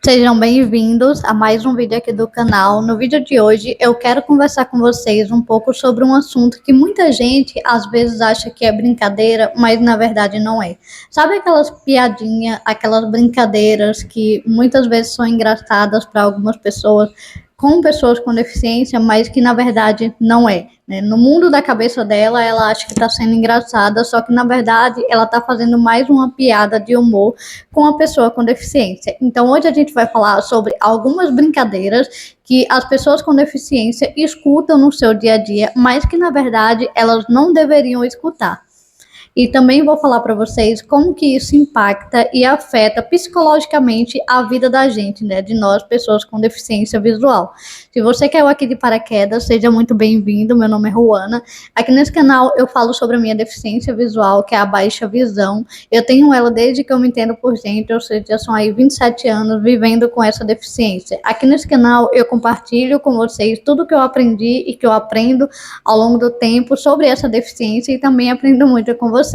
Sejam bem-vindos a mais um vídeo aqui do canal. No vídeo de hoje eu quero conversar com vocês um pouco sobre um assunto que muita gente às vezes acha que é brincadeira, mas na verdade não é. Sabe aquelas piadinhas, aquelas brincadeiras que muitas vezes são engraçadas para algumas pessoas, com pessoas com deficiência, mas que na verdade não é, né? No mundo da cabeça dela, ela acha que está sendo engraçada, só que na verdade ela está fazendo mais uma piada de humor com a pessoa com deficiência. Então hoje a gente vai falar sobre algumas brincadeiras que as pessoas com deficiência escutam no seu dia a dia, mas que na verdade elas não deveriam escutar. E também vou falar para vocês como que isso impacta e afeta psicologicamente a vida da gente, né? De nós, pessoas com deficiência visual. Se você caiu aqui de paraquedas, seja muito bem-vindo. Meu nome é Ruana. Aqui nesse canal eu falo sobre a minha deficiência visual, que é a baixa visão. Eu tenho ela desde que eu me entendo por gente, ou seja, já são aí 27 anos vivendo com essa deficiência. Aqui nesse canal eu compartilho com vocês tudo que eu aprendi e que eu aprendo ao longo do tempo sobre essa deficiência e também aprendo muito com vocês.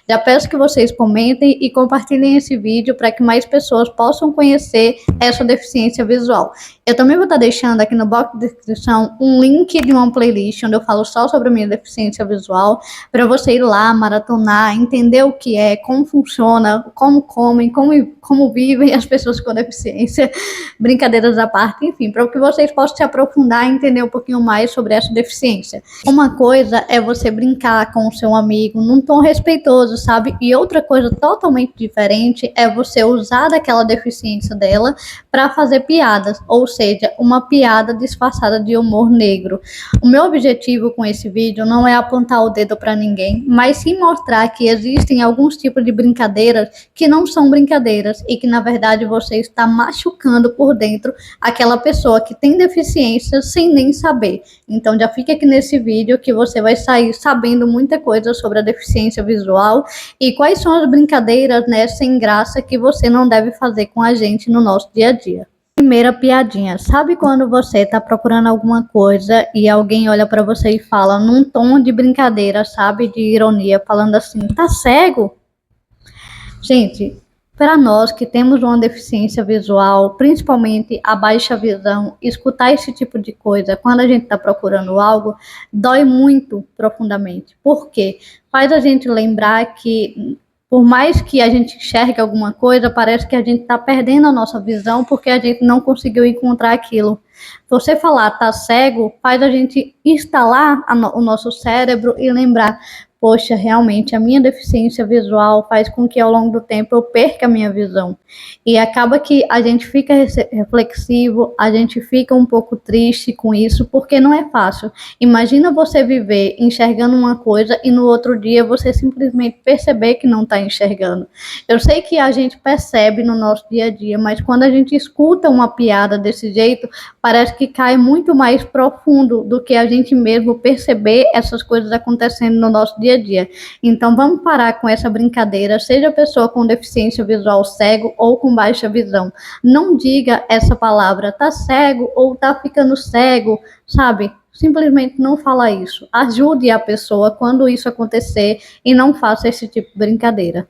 Já peço que vocês comentem e compartilhem esse vídeo para que mais pessoas possam conhecer essa deficiência visual. Eu também vou estar deixando aqui no box de descrição um link de uma playlist onde eu falo só sobre a minha deficiência visual, para você ir lá, maratonar, entender o que é, como funciona, como comem, como vivem as pessoas com deficiência, brincadeiras à parte, enfim, para que vocês possam se aprofundar e entender um pouquinho mais sobre essa deficiência. Uma coisa é você brincar com o seu amigo num tom respeitoso, sabe? E outra coisa totalmente diferente é você usar daquela deficiência dela para fazer piadas, ou seja, uma piada disfarçada de humor negro. O meu objetivo com esse vídeo não é apontar o dedo para ninguém, mas sim mostrar que existem alguns tipos de brincadeiras que não são brincadeiras e que na verdade você está machucando por dentro aquela pessoa que tem deficiência sem nem saber. Então já fica aqui nesse vídeo que você vai sair sabendo muita coisa sobre a deficiência visual e quais são as brincadeiras, né, sem graça que você não deve fazer com a gente no nosso dia a dia. Primeira piadinha. Sabe quando você está procurando alguma coisa e alguém olha para você e fala num tom de brincadeira, sabe, de ironia, falando assim, tá cego? Gente, para nós que temos uma deficiência visual, principalmente a baixa visão, escutar esse tipo de coisa quando a gente está procurando algo, dói muito profundamente. Por quê? Faz a gente lembrar que por mais que a gente enxergue alguma coisa, parece que a gente está perdendo a nossa visão porque a gente não conseguiu encontrar aquilo. Você falar tá cego, faz a gente instalar o nosso cérebro e lembrar, poxa, realmente a minha deficiência visual faz com que ao longo do tempo eu perca a minha visão. E acaba que a gente fica reflexivo, a gente fica um pouco triste com isso, porque não é fácil. Imagina você viver enxergando uma coisa e no outro dia você simplesmente perceber que não está enxergando. Eu sei que a gente percebe no nosso dia a dia, mas quando a gente escuta uma piada desse jeito, parece que cai muito mais profundo do que a gente mesmo perceber essas coisas acontecendo no nosso dia a dia. Então vamos parar com essa brincadeira, seja pessoa com deficiência visual cego ou com baixa visão. Não diga essa palavra, tá cego ou tá ficando cego, sabe? Simplesmente não fala isso. Ajude a pessoa quando isso acontecer e não faça esse tipo de brincadeira.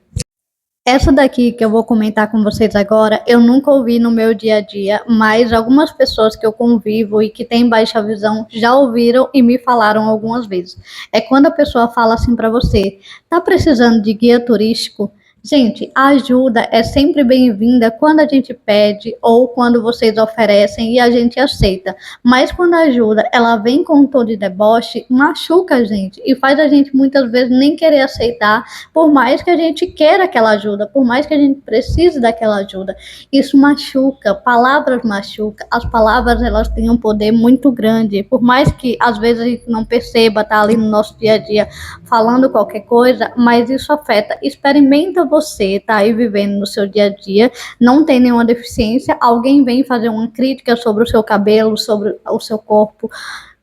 Essa daqui que eu vou comentar com vocês agora, eu nunca ouvi no meu dia a dia, mas algumas pessoas que eu convivo e que têm baixa visão já ouviram e me falaram algumas vezes. É quando a pessoa fala assim para você, tá precisando de guia turístico? Gente, a ajuda é sempre bem-vinda quando a gente pede ou quando vocês oferecem e a gente aceita. Mas quando a ajuda, ela vem com um tom de deboche, machuca a gente e faz a gente muitas vezes nem querer aceitar, por mais que a gente queira aquela ajuda, por mais que a gente precise daquela ajuda. Isso machuca, palavras machucam, as palavras elas têm um poder muito grande, por mais que às vezes a gente não perceba, tá ali no nosso dia a dia falando qualquer coisa, mas isso afeta. Experimenta você, tá aí vivendo no seu dia a dia, não tem nenhuma deficiência, alguém vem fazer uma crítica sobre o seu cabelo, sobre o seu corpo,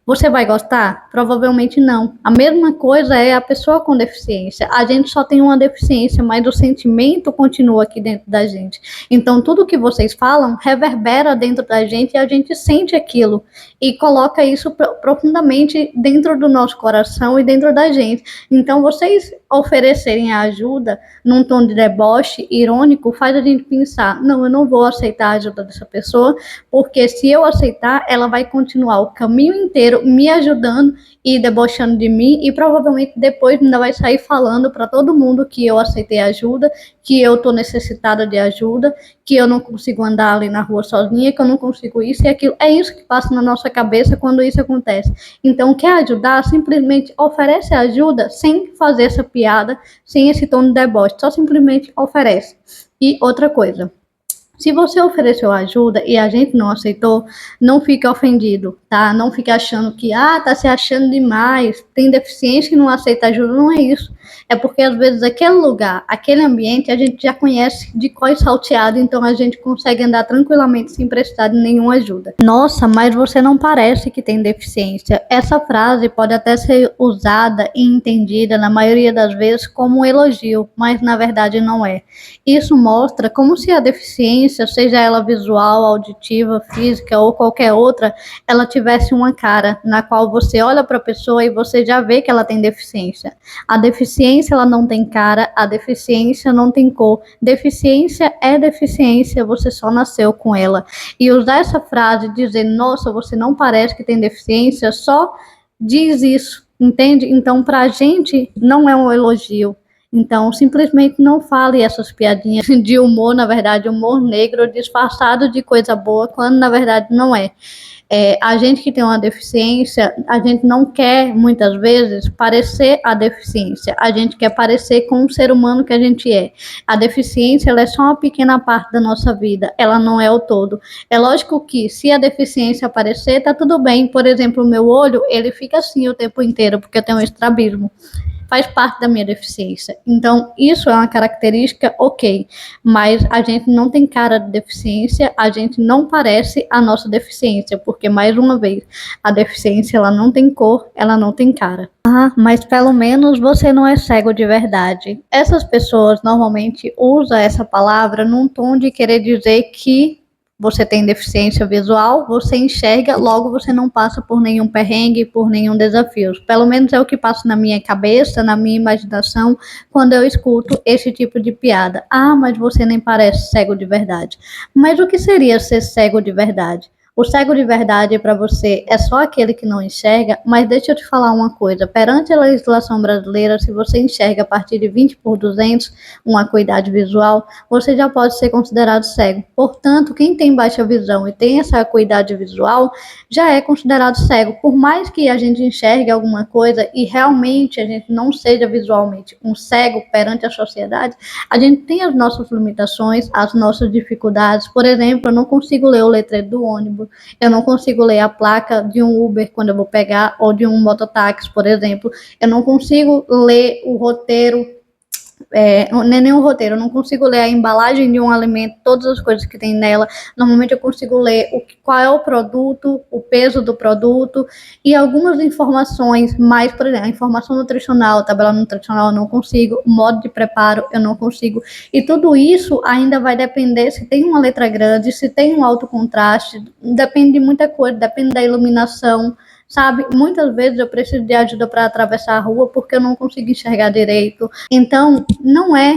Você vai gostar? Provavelmente não. A mesma coisa é a pessoa com deficiência. A gente só tem uma deficiência, mas o sentimento continua aqui dentro da gente. Então, tudo que vocês falam reverbera dentro da gente e a gente sente aquilo e coloca isso profundamente dentro do nosso coração e dentro da gente. Então, vocês oferecerem a ajuda num tom de deboche irônico faz a gente pensar: não, eu não vou aceitar a ajuda dessa pessoa, porque se eu aceitar, ela vai continuar o caminho inteiro me ajudando e debochando de mim, e provavelmente depois ainda vai sair falando para todo mundo que eu aceitei ajuda, que eu estou necessitada de ajuda, que eu não consigo andar ali na rua sozinha, que eu não consigo isso e aquilo. É isso que passa na nossa cabeça quando isso acontece. Então, quer ajudar? Simplesmente oferece ajuda sem fazer essa piada, sem esse tom de deboche, só simplesmente oferece. E outra coisa, se você ofereceu ajuda e a gente não aceitou, não fique ofendido, tá? Não fique achando que, tá se achando demais, tem deficiência e não aceita ajuda. Não é isso. É porque, às vezes, aquele lugar, aquele ambiente, a gente já conhece de cor e salteado, então a gente consegue andar tranquilamente sem precisar de nenhuma ajuda. Nossa, mas você não parece que tem deficiência. Essa frase pode até ser usada e entendida, na maioria das vezes, como um elogio, mas na verdade não é. Isso mostra como se a deficiência, seja ela visual, auditiva, física ou qualquer outra, ela tivesse uma cara na qual você olha para a pessoa e você já vê que ela tem deficiência. A deficiência, ela não tem cara, a deficiência não tem cor. Deficiência é deficiência, você só nasceu com ela. E usar essa frase, dizer, nossa, você não parece que tem deficiência, só diz isso, entende? Então, para a gente, não é um elogio. Então, simplesmente não fale essas piadinhas de humor, na verdade, humor negro disfarçado de coisa boa, quando na verdade não é. A gente que tem uma deficiência, a gente não quer, muitas vezes, parecer a deficiência. A gente quer parecer com o ser humano que a gente é. A deficiência, ela é só uma pequena parte da nossa vida, ela não é o todo. É lógico que, se a deficiência aparecer, tá tudo bem. Por exemplo, o meu olho, ele fica assim o tempo inteiro, porque eu tenho um estrabismo. Faz parte da minha deficiência. Então, isso é uma característica, ok, mas a gente não tem cara de deficiência, a gente não parece a nossa deficiência, porque, mais uma vez, a deficiência, ela não tem cor, ela não tem cara. Mas pelo menos você não é cego de verdade. Essas pessoas normalmente usam essa palavra num tom de querer dizer que você tem deficiência visual, você enxerga, logo você não passa por nenhum perrengue, por nenhum desafio. Pelo menos é o que passa na minha cabeça, na minha imaginação, quando eu escuto esse tipo de piada. Mas você nem parece cego de verdade. Mas o que seria ser cego de verdade? O cego de verdade para você é só aquele que não enxerga, mas deixa eu te falar uma coisa. Perante a legislação brasileira, se você enxerga a partir de 20/200, uma acuidade visual, você já pode ser considerado cego. Portanto, quem tem baixa visão e tem essa acuidade visual, já é considerado cego. Por mais que a gente enxergue alguma coisa e realmente a gente não seja visualmente um cego perante a sociedade, a gente tem as nossas limitações, as nossas dificuldades. Por exemplo, eu não consigo ler o letreiro do ônibus, eu não consigo ler a placa de um Uber quando eu vou pegar, ou de um mototáxi, por exemplo. Eu não consigo ler o roteiro, nem o roteiro, eu não consigo ler a embalagem de um alimento, todas as coisas que tem nela. Normalmente eu consigo ler qual é o produto, o peso do produto e algumas informações mais, por exemplo, a informação nutricional, tabela nutricional eu não consigo, o modo de preparo eu não consigo. E tudo isso ainda vai depender se tem uma letra grande, se tem um alto contraste, depende de muita coisa, depende da iluminação, sabe? Muitas vezes eu preciso de ajuda para atravessar a rua porque eu não consigo enxergar direito. Então, não é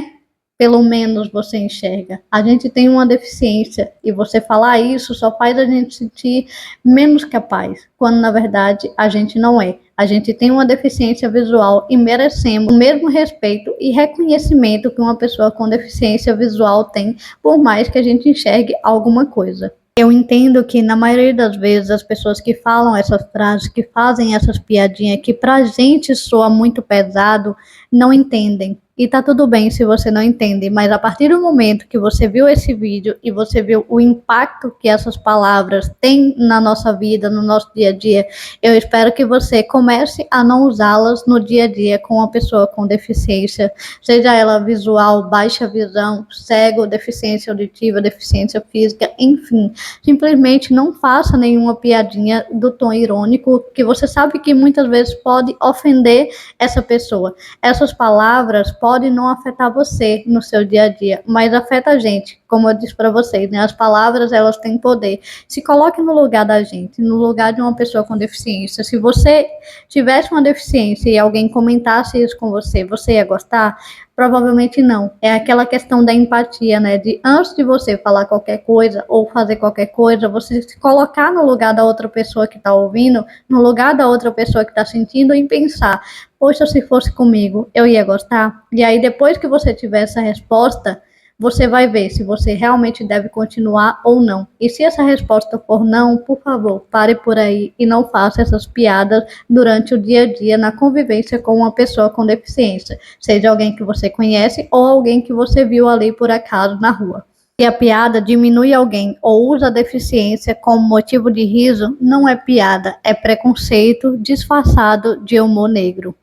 pelo menos você enxerga. A gente tem uma deficiência e você falar isso só faz a gente sentir menos capaz, quando na verdade a gente não é. A gente tem uma deficiência visual e merecemos o mesmo respeito e reconhecimento que uma pessoa com deficiência visual tem, por mais que a gente enxergue alguma coisa. Eu entendo que na maioria das vezes as pessoas que falam essas frases, que fazem essas piadinhas, que pra gente soa muito pesado, não entendem. E tá tudo bem se você não entende, mas a partir do momento que você viu esse vídeo e você viu o impacto que essas palavras têm na nossa vida, no nosso dia a dia, eu espero que você comece a não usá-las no dia a dia com uma pessoa com deficiência, seja ela visual, baixa visão, cego, deficiência auditiva, deficiência física, enfim. Simplesmente não faça nenhuma piadinha do tom irônico, que você sabe que muitas vezes pode ofender essa pessoa. Essas palavras podem não afetar você no seu dia a dia, mas afeta a gente, como eu disse para vocês, né? As palavras, elas têm poder. Se coloque no lugar da gente, no lugar de uma pessoa com deficiência. Se você tivesse uma deficiência e alguém comentasse isso com você, você ia gostar? Provavelmente não. É aquela questão da empatia, né? De antes de você falar qualquer coisa ou fazer qualquer coisa, você se colocar no lugar da outra pessoa que está ouvindo, no lugar da outra pessoa que está sentindo e pensar: poxa, se fosse comigo, eu ia gostar? E aí, depois que você tiver essa resposta, você vai ver se você realmente deve continuar ou não. E se essa resposta for não, por favor, pare por aí e não faça essas piadas durante o dia a dia na convivência com uma pessoa com deficiência, seja alguém que você conhece ou alguém que você viu ali por acaso na rua. Se a piada diminui alguém ou usa a deficiência como motivo de riso, não é piada, é preconceito disfarçado de humor negro.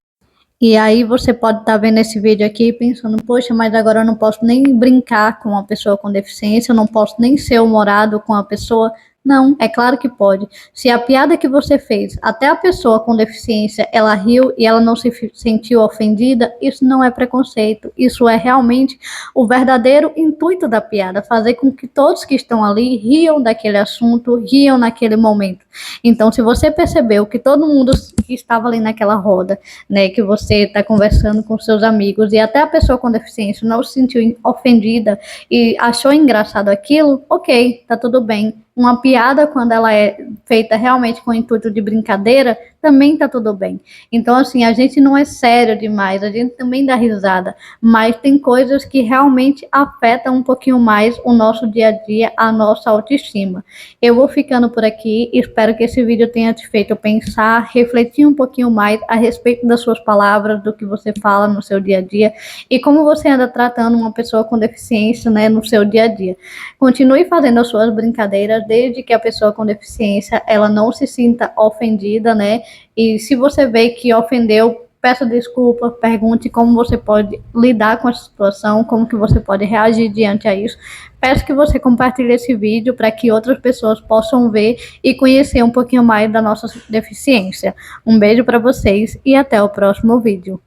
E aí você pode estar vendo esse vídeo aqui pensando: poxa, mas agora eu não posso nem brincar com uma pessoa com deficiência, eu não posso nem ser humorado com a pessoa. Não, é claro que pode. Se a piada que você fez, até a pessoa com deficiência, ela riu e ela não se sentiu ofendida, isso não é preconceito. Isso é realmente o verdadeiro intuito da piada, fazer com que todos que estão ali riam daquele assunto, riam naquele momento. Então, se você percebeu que todo mundo que estava ali naquela roda, né, que você está conversando com seus amigos e até a pessoa com deficiência não se sentiu ofendida e achou engraçado aquilo, ok, tá tudo bem. Uma piada, quando ela é feita realmente com o intuito de brincadeira, também tá tudo bem. Então, assim, a gente não é sério demais, a gente também dá risada, mas tem coisas que realmente afetam um pouquinho mais o nosso dia a dia, a nossa autoestima. Eu vou ficando por aqui, espero que esse vídeo tenha te feito pensar, refletir um pouquinho mais a respeito das suas palavras, do que você fala no seu dia a dia e como você anda tratando uma pessoa com deficiência, né, no seu dia a dia. Continue fazendo as suas brincadeiras, desde que a pessoa com deficiência ela não se sinta ofendida, né? E se você vê que ofendeu, peça desculpa, pergunte como você pode lidar com essa situação, como que você pode reagir diante a isso. Peço que você compartilhe esse vídeo para que outras pessoas possam ver e conhecer um pouquinho mais da nossa deficiência. Um beijo para vocês e até o próximo vídeo.